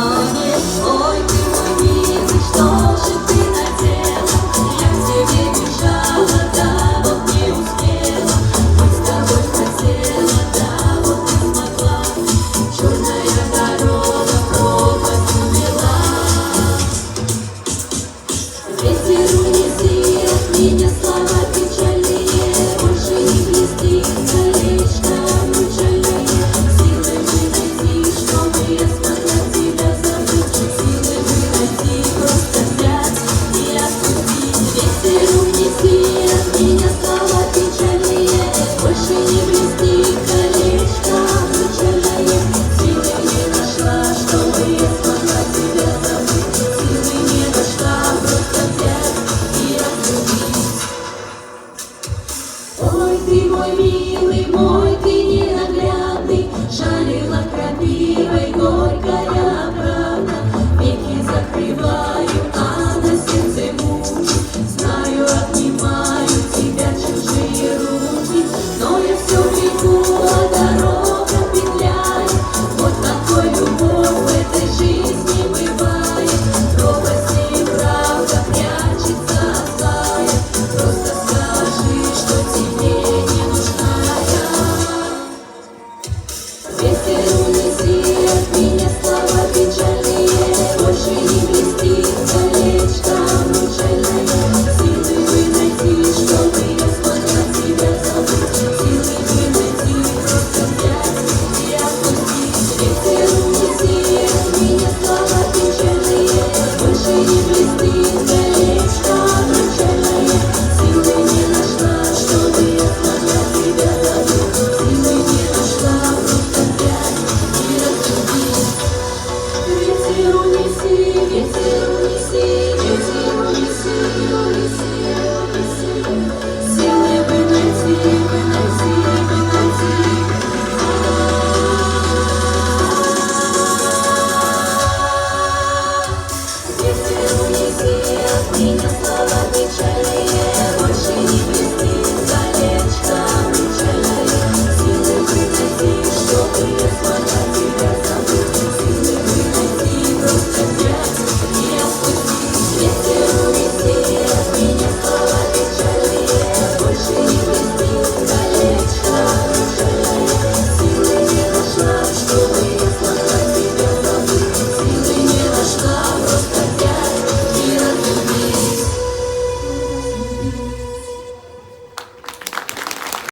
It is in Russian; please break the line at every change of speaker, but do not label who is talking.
Ой, ты мой милый, что же ты надела? Я к тебе бежала, да вот не успела. Быть с тобой хотела, да вот не смогла. Черная дорога пропасть увела. Ветер унеси от меня слова печальные, больше не блести колечко обручальное. Силы бы найти, чтобы я смогла тебя забыть, силы бы найти, просто взять и отпустить. Ветер унеси от меня слова печальные, больше не блести колечко обручальное. Силы не нашла, чтобы я смогла тебя забыть, силы не нашла, просто взять и отпустить. Ой, ты мой милый, мой ты ненаглядный, жалила крапивой горькая правда. Веки закрываю, а на сердце муки, знаю, обнимаю тебя чужие руки. Но я все бегу, а дорога петляет. Вот такой любовь в этой жизни бывает. Пропасть и правда прячется злая. Просто скажи, что тебе не нужна я. Ветер унеси от меня слова печальные, больше не блести колечко обручальное. Силы бы найти, чтобы я смогла тебя забыть, силы бы найти, просто взять и отпустить. Ветер унеси от меня слова печальные, больше не блести колечко обручальное. Силы не нашла, чтобы я смогла тебя забыть, силы не нашла, просто взять и отпустить. Ветер унеси, ветер